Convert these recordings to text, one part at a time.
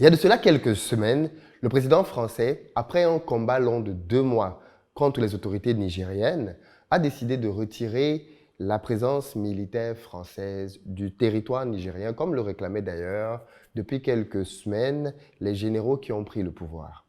Il y a de cela quelques semaines, le président français, après un combat long de 2 mois contre les autorités nigériennes, a décidé de retirer la présence militaire française du territoire nigérien, comme le réclamaient d'ailleurs depuis quelques semaines les généraux qui ont pris le pouvoir.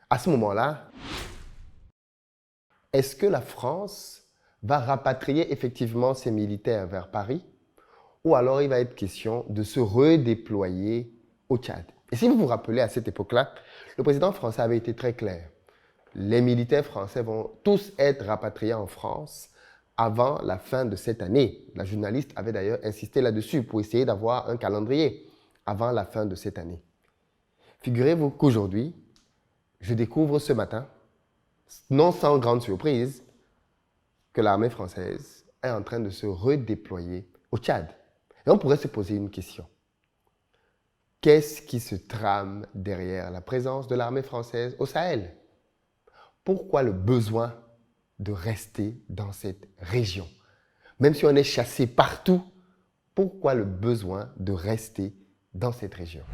À ce moment-là, est-ce que la France va rapatrier effectivement ses militaires vers Paris ou alors il va être question de se redéployer au Tchad? Et si vous vous rappelez, à cette époque-là, le président français avait été très clair. Les militaires français vont tous être rapatriés en France avant la fin de cette année. La journaliste avait d'ailleurs insisté là-dessus pour essayer d'avoir un calendrier avant la fin de cette année. Figurez-vous qu'aujourd'hui, je découvre ce matin, non sans grande surprise, que l'armée française est en train de se redéployer au Tchad. Et on pourrait se poser une question. Qu'est-ce qui se trame derrière la présence de l'armée française au Sahel? Pourquoi le besoin de rester dans cette région? Même si on est chassé partout, pourquoi le besoin de rester dans cette région?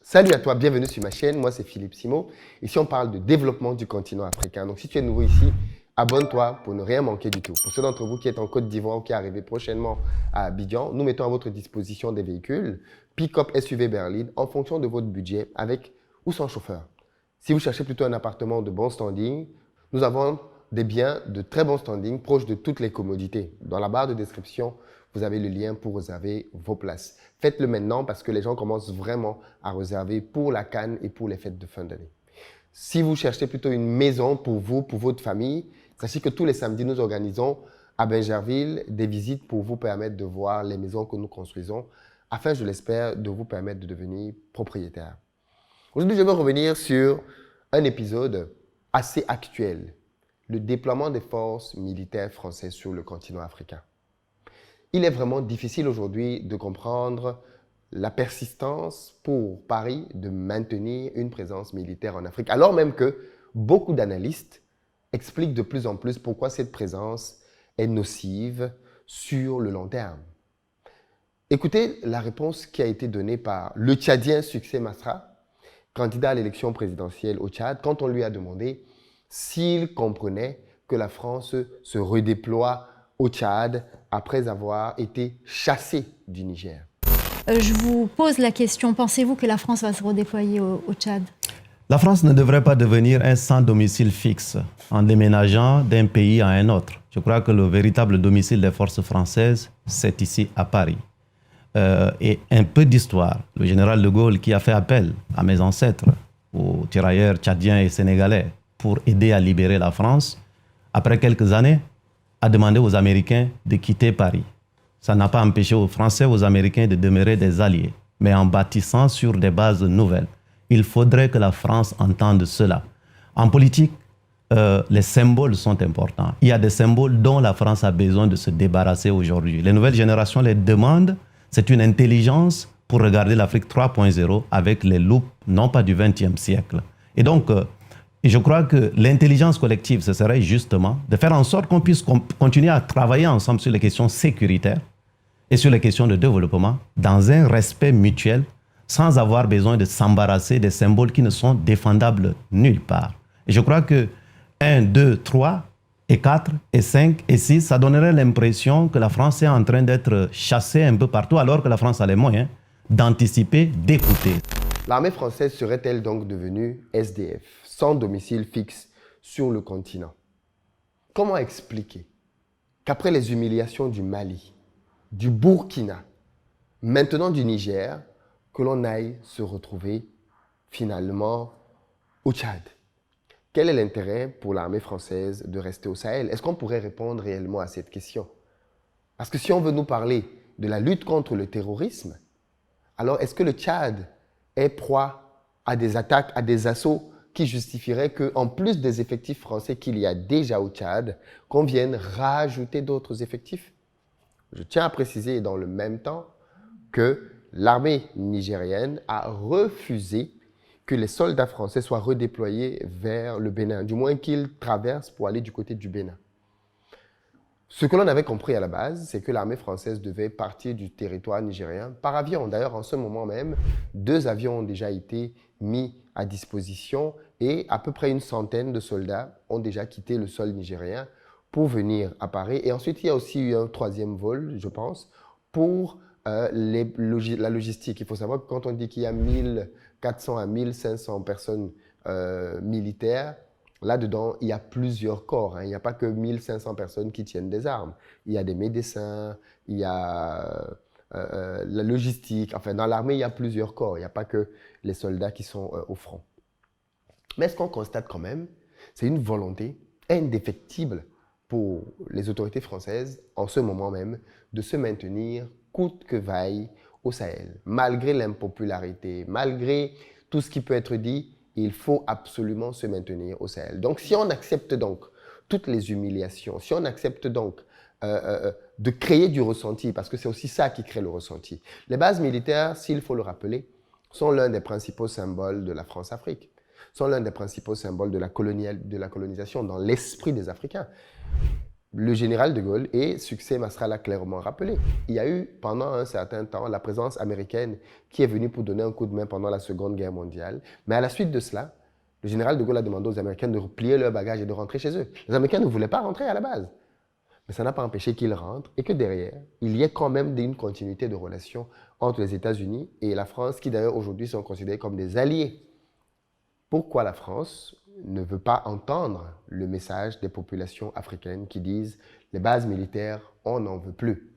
Salut à toi, bienvenue sur ma chaîne, moi c'est Philippe Simo. Ici on parle de développement du continent africain. Donc si tu es nouveau ici, abonne-toi pour ne rien manquer du tout. Pour ceux d'entre vous qui êtes en Côte d'Ivoire ou qui arrivez prochainement à Abidjan, nous mettons à votre disposition des véhicules pick-up SUV berline en fonction de votre budget avec ou sans chauffeur. Si vous cherchez plutôt un appartement de bon standing, nous avons des biens de très bon standing proches de toutes les commodités. Dans la barre de description, vous avez le lien pour réserver vos places. Faites-le maintenant parce que les gens commencent vraiment à réserver pour la CAN et pour les fêtes de fin d'année. Si vous cherchez plutôt une maison pour vous, pour votre famille, sachez que tous les samedis, nous organisons à Bingerville des visites pour vous permettre de voir les maisons que nous construisons afin, je l'espère, de vous permettre de devenir propriétaire. Aujourd'hui, je vais revenir sur un épisode assez actuel, le déploiement des forces militaires françaises sur le continent africain. Il est vraiment difficile aujourd'hui de comprendre la persistance pour Paris de maintenir une présence militaire en Afrique, alors même que beaucoup d'analystes expliquent de plus en plus pourquoi cette présence est nocive sur le long terme. Écoutez la réponse qui a été donnée par le Tchadien Succès Masra, candidat à l'élection présidentielle au Tchad, quand on lui a demandé s'il comprenait que la France se redéploie au Tchad après avoir été chassé du Niger. Je vous pose la question, pensez-vous que la France va se redéployer au Tchad? La France ne devrait pas devenir un sans domicile fixe en déménageant d'un pays à un autre. Je crois que le véritable domicile des forces françaises, c'est ici à Paris. Et un peu d'histoire. Le général de Gaulle qui a fait appel à mes ancêtres, aux tirailleurs tchadiens et sénégalais, pour aider à libérer la France, après quelques années, a demandé aux Américains de quitter Paris. Ça n'a pas empêché aux Français, aux Américains de demeurer des alliés, mais en bâtissant sur des bases nouvelles. Il faudrait que la France entende cela. En politique, les symboles sont importants. Il y a des symboles dont la France a besoin de se débarrasser aujourd'hui. Les nouvelles générations les demandent. C'est une intelligence pour regarder l'Afrique 3.0 avec les loupes, non pas du XXe siècle. Et donc, je crois que l'intelligence collective, ce serait justement de faire en sorte qu'on puisse continuer à travailler ensemble sur les questions sécuritaires et sur les questions de développement dans un respect mutuel sans avoir besoin de s'embarrasser des symboles qui ne sont défendables nulle part. Et je crois que 1, 2, 3 et 4 et 5 et 6, ça donnerait l'impression que la France est en train d'être chassée un peu partout alors que la France a les moyens d'anticiper, d'écouter. L'armée française serait-elle donc devenue SDF, sans domicile fixe sur le continent? Comment expliquer qu'après les humiliations du Mali, du Burkina, maintenant du Niger, que l'on aille se retrouver finalement au Tchad? Quel est l'intérêt pour l'armée française de rester au Sahel? Est-ce qu'on pourrait répondre réellement à cette question? Parce que si on veut nous parler de la lutte contre le terrorisme, alors est-ce que le Tchad est proie à des attaques, à des assauts qui justifieraient qu'en plus des effectifs français qu'il y a déjà au Tchad, qu'on vienne rajouter d'autres effectifs? Je tiens à préciser dans le même temps que l'armée nigérienne a refusé que les soldats français soient redéployés vers le Bénin, du moins qu'ils traversent pour aller du côté du Bénin. Ce que l'on avait compris à la base, c'est que l'armée française devait partir du territoire nigérien par avion. D'ailleurs, en ce moment même, 2 avions ont déjà été mis à disposition et à peu près une centaine de soldats ont déjà quitté le sol nigérien pour venir à Paris. Et ensuite, il y a aussi eu un 3e vol, je pense, pour la logistique. Il faut savoir que quand on dit qu'il y a 1400 à 1500 personnes militaires, là-dedans, il y a plusieurs corps. Il n'y a pas que 1500 personnes qui tiennent des armes. Il y a des médecins, il y a la logistique. Enfin, dans l'armée, il y a plusieurs corps. Il n'y a pas que les soldats qui sont au front. Mais ce qu'on constate quand même, c'est une volonté indéfectible pour les autorités françaises, en ce moment même, de se maintenir coûte que vaille au Sahel. Malgré l'impopularité, malgré tout ce qui peut être dit, il faut absolument se maintenir au Sahel. Donc, si on accepte donc toutes les humiliations, si on accepte donc de créer du ressenti, parce que c'est aussi ça qui crée le ressenti. Les bases militaires, s'il faut le rappeler, sont l'un des principaux symboles de la France-Afrique, sont l'un des principaux symboles de la colonisation dans l'esprit des Africains. Le général de Gaulle et Succès Masra l'a clairement rappelé. Il y a eu pendant un certain temps la présence américaine qui est venue pour donner un coup de main pendant la Seconde Guerre mondiale. Mais à la suite de cela, le général de Gaulle a demandé aux Américains de replier leurs bagages et de rentrer chez eux. Les Américains ne voulaient pas rentrer à la base. Mais ça n'a pas empêché qu'ils rentrent et que derrière, il y ait quand même une continuité de relations entre les États-Unis et la France, qui d'ailleurs aujourd'hui sont considérés comme des alliés. Pourquoi la France ne veut pas entendre le message des populations africaines qui disent « les bases militaires, on n'en veut plus.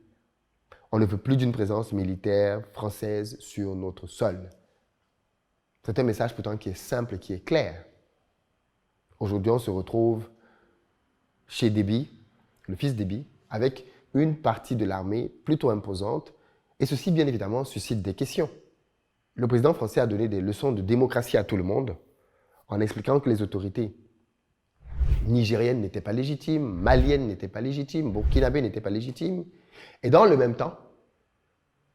On ne veut plus d'une présence militaire française sur notre sol. » C'est un message pourtant qui est simple et qui est clair. Aujourd'hui, on se retrouve chez Déby, le fils Déby, avec une partie de l'armée plutôt imposante, et ceci, bien évidemment, suscite des questions. Le président français a donné des leçons de démocratie à tout le monde, en expliquant que les autorités nigériennes n'étaient pas légitimes, maliennes n'étaient pas légitimes, burkinabé n'étaient pas légitimes. Et dans le même temps,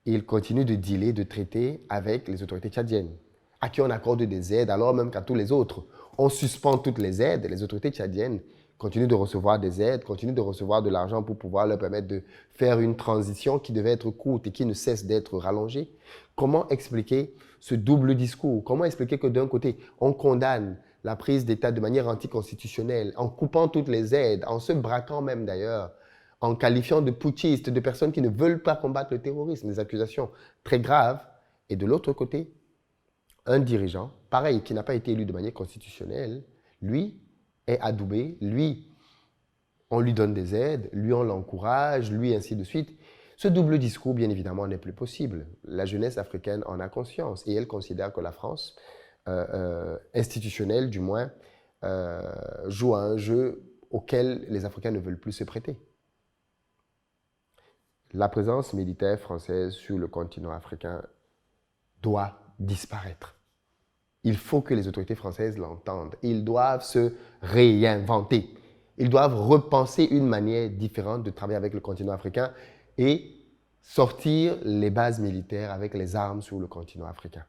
il continue de dealer, de traiter avec les autorités tchadiennes, à qui on accorde des aides, alors même qu'à tous les autres. On suspend toutes les aides, les autorités tchadiennes continuent de recevoir des aides, continuent de recevoir de l'argent pour pouvoir leur permettre de faire une transition qui devait être courte et qui ne cesse d'être rallongée. Comment expliquer ce double discours? Comment expliquer que d'un côté, on condamne la prise d'État de manière anticonstitutionnelle, en coupant toutes les aides, en se braquant même d'ailleurs, en qualifiant de putschistes, de personnes qui ne veulent pas combattre le terrorisme, des accusations très graves, et de l'autre côté, un dirigeant, pareil, qui n'a pas été élu de manière constitutionnelle, lui est adoubé, lui, on lui donne des aides, lui, on l'encourage, lui, ainsi de suite. Ce double discours, bien évidemment, n'est plus possible. La jeunesse africaine en a conscience et elle considère que la France, institutionnelle du moins, joue à un jeu auquel les Africains ne veulent plus se prêter. La présence militaire française sur le continent africain doit disparaître. Il faut que les autorités françaises l'entendent. Ils doivent se réinventer. Ils doivent repenser une manière différente de travailler avec le continent africain et sortir les bases militaires avec les armes sur le continent africain.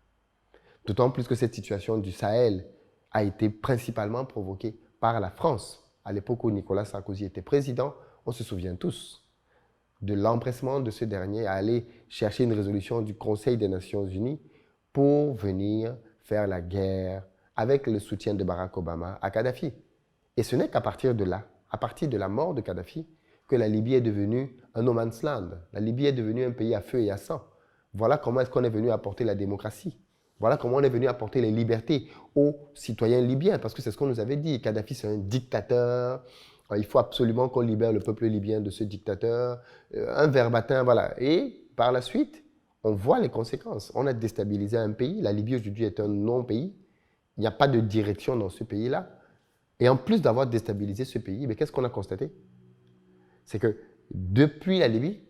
D'autant plus que cette situation du Sahel a été principalement provoquée par la France. À l'époque où Nicolas Sarkozy était président, on se souvient tous de l'empressement de ce dernier à aller chercher une résolution du Conseil des Nations Unies pour venir faire la guerre avec le soutien de Barack Obama à Kadhafi. Et ce n'est qu'à partir de là, à partir de la mort de Kadhafi, que la Libye est devenue un no man's land. La Libye est devenue un pays à feu et à sang. Voilà comment est-ce qu'on est venu apporter la démocratie. Voilà comment on est venu apporter les libertés aux citoyens libyens, parce que c'est ce qu'on nous avait dit. Kadhafi, c'est un dictateur. Il faut absolument qu'on libère le peuple libyen de ce dictateur. Un verbatim, voilà. Et par la suite, on voit les conséquences. On a déstabilisé un pays. La Libye aujourd'hui est un non-pays. Il n'y a pas de direction dans ce pays-là. Et en plus d'avoir déstabilisé ce pays, mais qu'est-ce qu'on a constaté? C'est que depuis la Libye,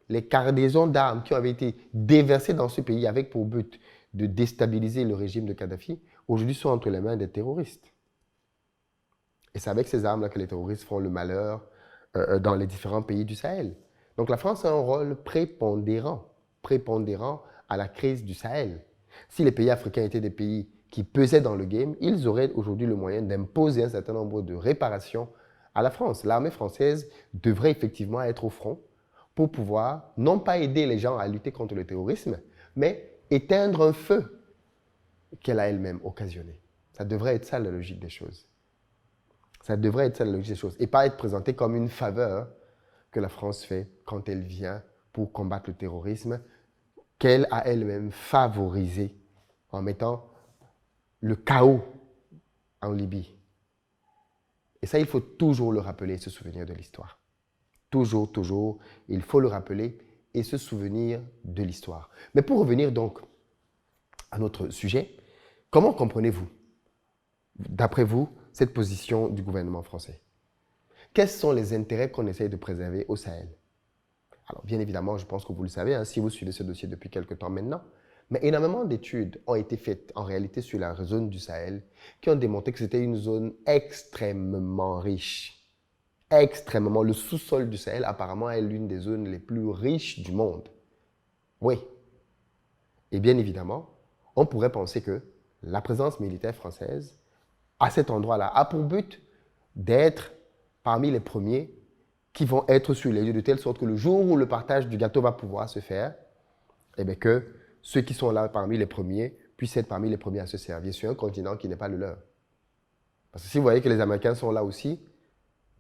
les cargaisons d'armes qui avaient été déversées dans ce pays avec pour but de déstabiliser le régime de Kadhafi, aujourd'hui sont entre les mains des terroristes. Et c'est avec ces armes-là que les terroristes font le malheur dans les différents pays du Sahel. Donc la France a un rôle prépondérant à la crise du Sahel. Si les pays africains étaient des pays qui pesaient dans le game, ils auraient aujourd'hui le moyen d'imposer un certain nombre de réparations à la France. L'armée française devrait effectivement être au front pour pouvoir non pas aider les gens à lutter contre le terrorisme, mais éteindre un feu qu'elle a elle-même occasionné. Ça devrait être ça la logique des choses. Ça devrait être ça la logique des choses. Et pas être présenté comme une faveur que la France fait quand elle vient pour combattre le terrorisme, qu'elle a elle-même favorisé en mettant le chaos en Libye. Et ça, il faut toujours le rappeler, se souvenir de l'histoire. Toujours, toujours, il faut le rappeler et se souvenir de l'histoire. Mais pour revenir donc à notre sujet, comment comprenez-vous, d'après vous, cette position du gouvernement français? Quels sont les intérêts qu'on essaye de préserver au Sahel? Alors, bien évidemment, je pense que vous le savez, hein, si vous suivez ce dossier depuis quelque temps maintenant, mais énormément d'études ont été faites en réalité sur la zone du Sahel qui ont démontré que c'était une zone extrêmement riche. Extrêmement. Le sous-sol du Sahel, apparemment, est l'une des zones les plus riches du monde. Oui. Et bien évidemment, on pourrait penser que la présence militaire française à cet endroit-là a pour but d'être parmi les premiers qui vont être sur les lieux de telle sorte que le jour où le partage du gâteau va pouvoir se faire, eh bien que ceux qui sont là parmi les premiers puissent être parmi les premiers à se servir sur un continent qui n'est pas le leur. Parce que si vous voyez que les Américains sont là aussi,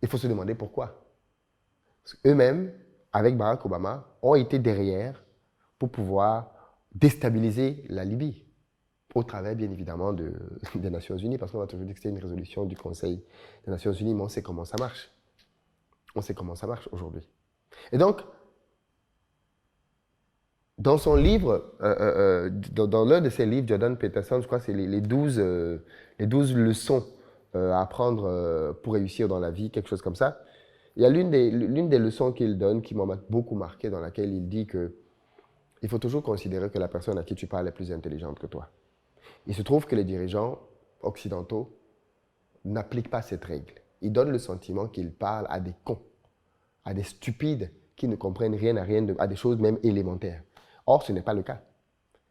il faut se demander pourquoi. Parce qu'eux-mêmes, avec Barack Obama, ont été derrière pour pouvoir déstabiliser la Libye, au travers, bien évidemment, des Nations Unies, parce qu'on va toujours dire que c'est une résolution du Conseil des Nations Unies, mais on sait comment ça marche. On sait comment ça marche aujourd'hui. Et donc, dans son livre, dans l'un de ses livres, Jordan Peterson, je crois que c'est les 12 leçons à apprendre pour réussir dans la vie, quelque chose comme ça. Il y a l'une des leçons qu'il donne qui m'a beaucoup marqué, dans laquelle il dit que il faut toujours considérer que la personne à qui tu parles est plus intelligente que toi. Il se trouve que les dirigeants occidentaux n'appliquent pas cette règle. Ils donnent le sentiment qu'ils parlent à des cons, à des stupides qui ne comprennent rien à rien, à des choses même élémentaires. Or, ce n'est pas le cas.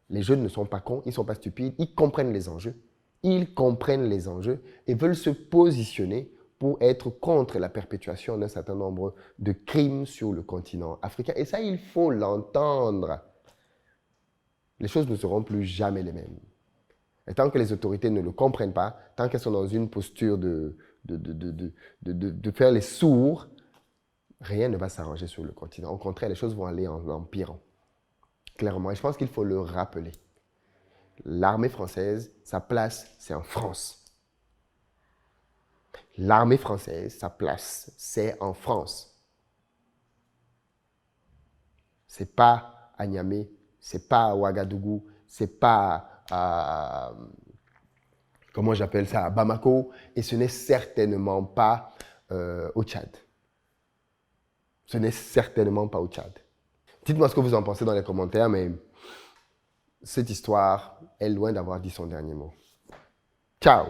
Les jeunes ne sont pas cons, ils ne sont pas stupides, ils comprennent les enjeux. Ils comprennent les enjeux et veulent se positionner pour être contre la perpétuation d'un certain nombre de crimes sur le continent africain. Et ça, il faut l'entendre. Les choses ne seront plus jamais les mêmes. Et tant que les autorités ne le comprennent pas, tant qu'elles sont dans une posture de faire les sourds, rien ne va s'arranger sur le continent. Au contraire, les choses vont aller en empirant. Clairement. Et je pense qu'il faut le rappeler. L'armée française, sa place, c'est en France. L'armée française, sa place, c'est en France. C'est pas à Niamey, c'est pas à Ouagadougou, c'est pas à, comment j'appelle ça, à Bamako, et ce n'est certainement pas au Tchad. Ce n'est certainement pas au Tchad. Dites-moi ce que vous en pensez dans les commentaires, mais cette histoire est loin d'avoir dit son dernier mot. Ciao!